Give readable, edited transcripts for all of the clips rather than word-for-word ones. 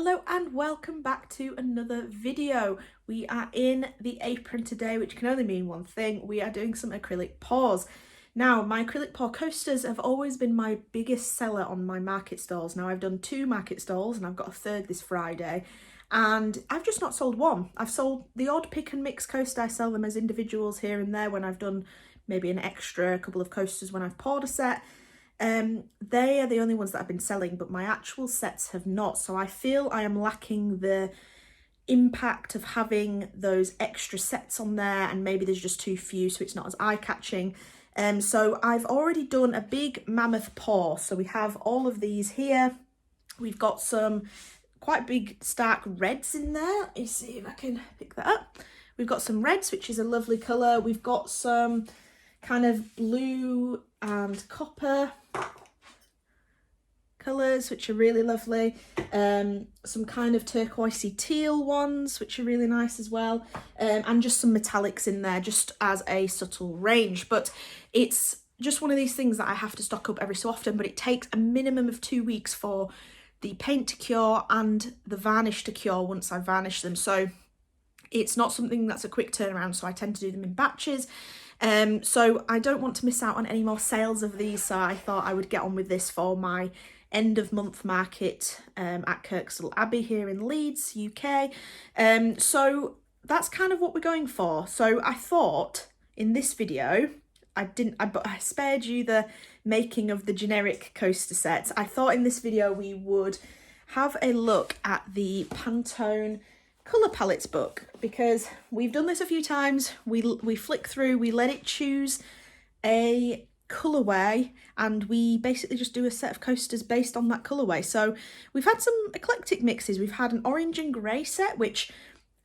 Hello and welcome back to another video. We are in the apron today, which can only mean one thing. We are doing some acrylic pours. Now, my acrylic pour coasters have always been my biggest seller on my market stalls. Now, I've done 2 market stalls and I've got a third this Friday. And I've just not sold one. I've sold the odd pick and mix coaster. I sell them as individuals here and there when I've done maybe an extra couple of coasters when I've poured a set. They are the only ones that I've been selling, but my actual sets have not. So I feel I am lacking the impact of having those extra sets on there, and maybe there's just too few, so it's not as eye-catching. So I've already done a big mammoth pour. So we have all of these here. We've got some quite big stark reds in there. Let me see if I can pick that up. We've got some reds, which is a lovely colour. We've got some kind of blue and copper colours, which are really lovely. Some kind of turquoisey teal ones, which are really nice as well. And just some metallics in there, just as a subtle range. But it's just one of these things that I have to stock up every so often, but it takes a minimum of 2 weeks for the paint to cure and the varnish to cure once I varnish them. So it's not something that's a quick turnaround, so I tend to do them in batches. So I don't want to miss out on any more sales of these, so I thought I would get on with this for my end of month market at Kirkstall Abbey here in Leeds, UK. So that's kind of what we're going for. So I thought in this video, I spared you the making of the generic coaster sets. I thought in this video we would have a look at the Pantone colour palettes book, because we've done this a few times. We flick through, we let it choose a colourway, and we basically just do a set of coasters based on that colourway. So we've had some eclectic mixes. We've had an orange and grey set, which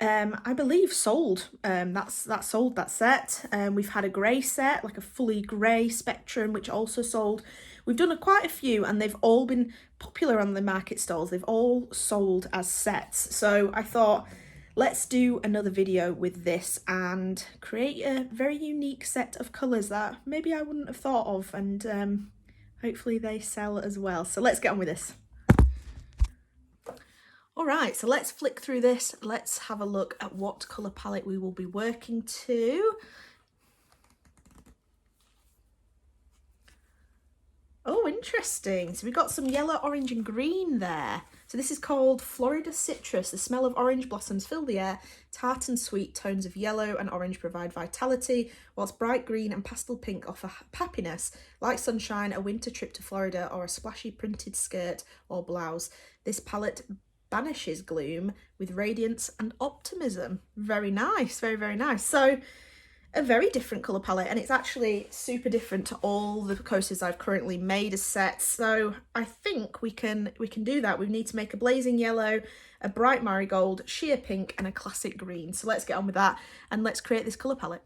I believe sold. That's sold, that set. We've had a grey set, like a fully grey spectrum, which also sold. We've done quite a few, and they've all been popular on the market stalls. They've all sold as sets. So I thought, let's do another video with this and create a very unique set of colours that maybe I wouldn't have thought of, and hopefully they sell as well. So let's get on with this. All right, so let's flick through this. Let's have a look at what colour palette we will be working to. Oh, interesting. So we've got some yellow, orange and green there. So this is called Florida Citrus. The smell of orange blossoms fill the air. Tart and sweet tones of yellow and orange provide vitality, whilst bright green and pastel pink offer happiness, like sunshine, a winter trip to Florida, or a splashy printed skirt or blouse. This palette banishes gloom with radiance and optimism. Very nice, very, very nice. So a very different colour palette, and it's actually super different to all the coasters I've currently made as sets. So I think we can do that. We need to make a blazing yellow, a bright marigold, sheer pink and a classic green. So let's get on with that and let's create this colour palette.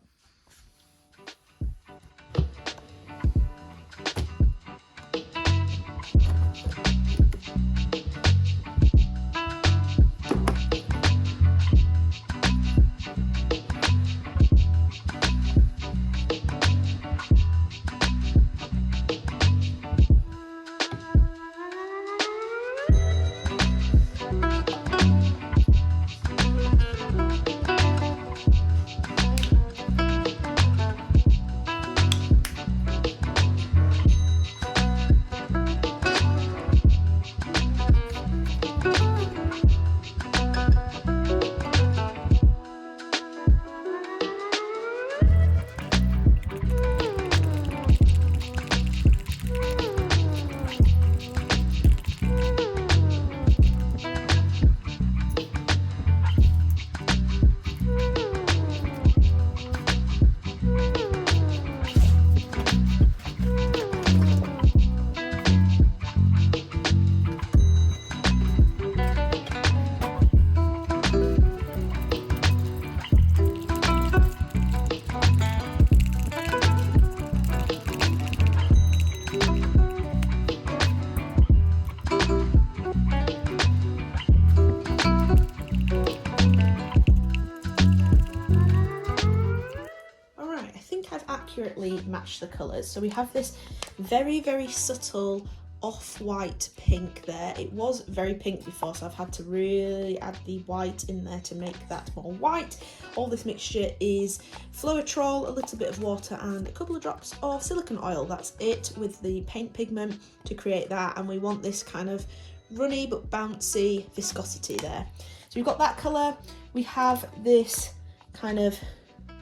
accurately match the colours. So we have this very, very subtle off-white pink there. It was very pink before, so I've had to really add the white in there to make that more white. All this mixture is Floetrol, a little bit of water and a couple of drops of silicone oil. That's it with the paint pigment to create that, and we want this kind of runny but bouncy viscosity there. So we've got that colour. We have this kind of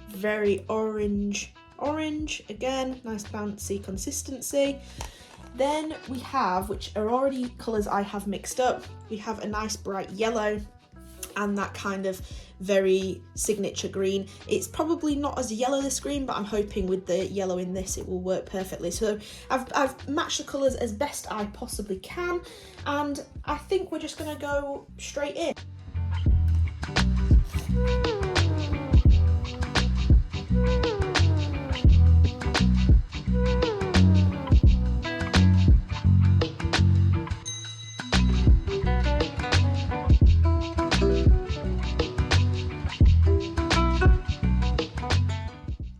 very orange, again, nice bouncy consistency. Then we have, which are already colours I have mixed up, we have a nice bright yellow and that kind of very signature green. It's probably not as yellow this green, but I'm hoping with the yellow in this it will work perfectly. So I've matched the colours as best I possibly can, and I think we're just going to go straight in.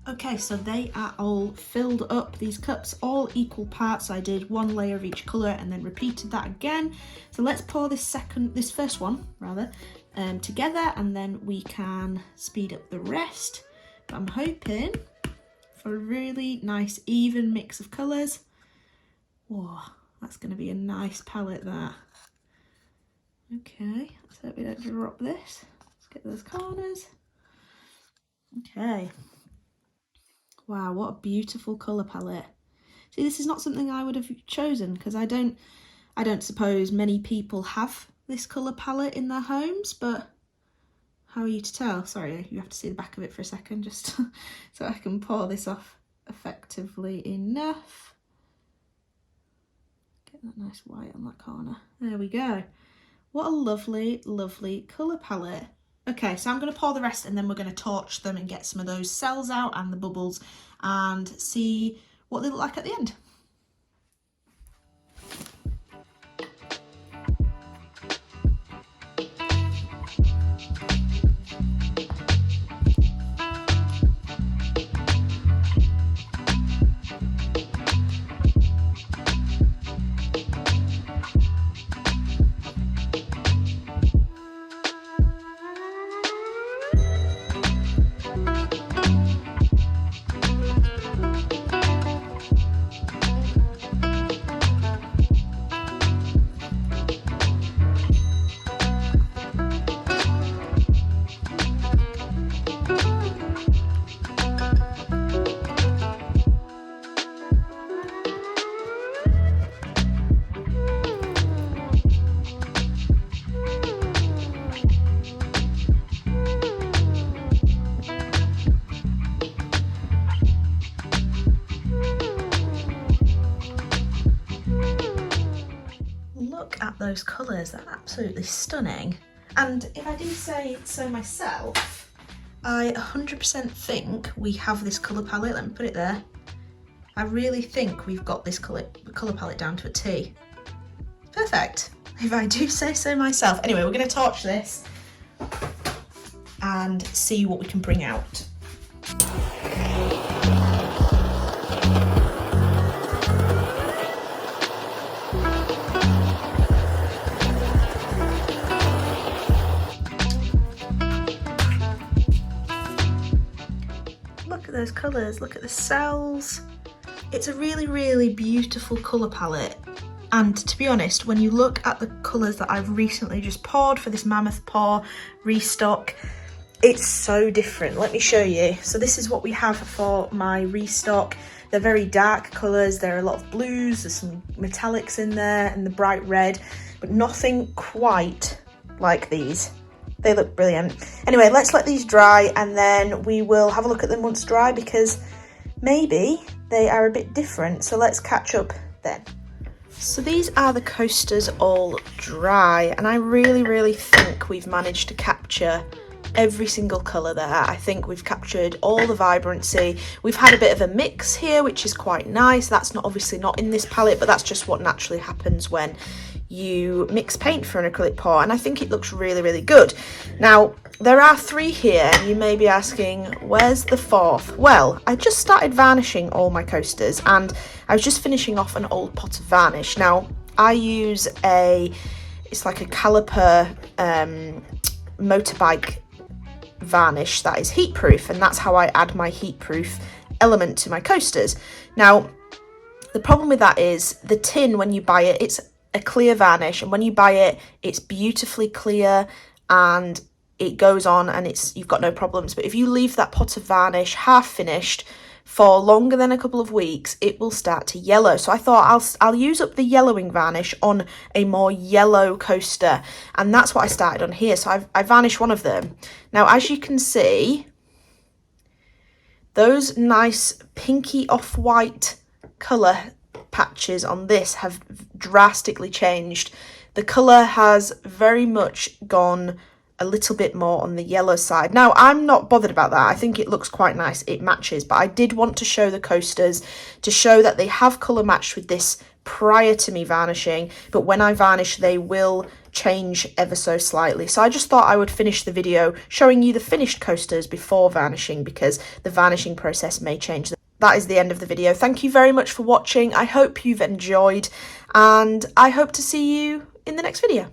Okay, so they are all filled up, these cups, all equal parts. I did one layer of each colour and then repeated that again. So let's pour this first one together, and then we can speed up the rest. But I'm hoping for a really nice even mix of colours. Whoa, that's going to be a nice palette, that. Okay, let's hope we don't drop this. Let's get those corners. Okay. Wow, what a beautiful colour palette. See, this is not something I would have chosen because I don't suppose many people have this colour palette in their homes, but how are you to tell? Sorry, you have to see the back of it for a second just so I can pour this off effectively enough. Get that nice white on that corner. There we go. What a lovely, lovely colour palette. Okay, so I'm going to pour the rest and then we're going to torch them and get some of those cells out and the bubbles and see what they look like at the end. At those colours, they're absolutely stunning. And if I do say so myself, I 100% think we have this colour palette. Let me put it there. I really think we've got this colour palette down to a T. Perfect, if I do say so myself. Anyway, we're going to torch this and see what we can bring out. Those colours, look at the cells. It's a really, really beautiful colour palette, and to be honest, when you look at the colours that I've recently just poured for this Mammoth Pour restock, it's so different. Let me show you. So this is what we have for my restock. They're very dark colours, there are a lot of blues, there's some metallics in there and the bright red, but nothing quite like these. They look brilliant. Anyway, let's let these dry and then we will have a look at them once dry because maybe they are a bit different. So let's catch up then. So these are the coasters all dry, and I really, really think we've managed to capture every single colour there. I think we've captured all the vibrancy. We've had a bit of a mix here, which is quite nice. That's obviously not in this palette, but that's just what naturally happens when you mix paint for an acrylic pour, and I think it looks really, really good. Now, there are 3 here, and you may be asking, where's the 4th? Well, I just started varnishing all my coasters, and I was just finishing off an old pot of varnish. Now, I use it's like a caliper motorbike varnish that is heat proof, and that's how I add my heat proof element to my coasters. Now the problem with that is the tin, when you buy it, it's a clear varnish, and when you buy it, it's beautifully clear and it goes on and you've got no problems. But if you leave that pot of varnish half finished for longer than a couple of weeks, it will start to yellow. So I thought I'll use up the yellowing varnish on a more yellow coaster, and that's what I started on here. So I varnished one of them. Now, as you can see, those nice pinky off-white colour patches on this have drastically changed. The colour has very much gone a little bit more on the yellow side. Now, I'm not bothered about that. I think it looks quite nice. It matches, but I did want to show the coasters to show that they have colour matched with this prior to me varnishing, but when I varnish, they will change ever so slightly. So I just thought I would finish the video showing you the finished coasters before varnishing, because the varnishing process may change them. That is the end of the video. Thank you very much for watching. I hope you've enjoyed, and I hope to see you in the next video.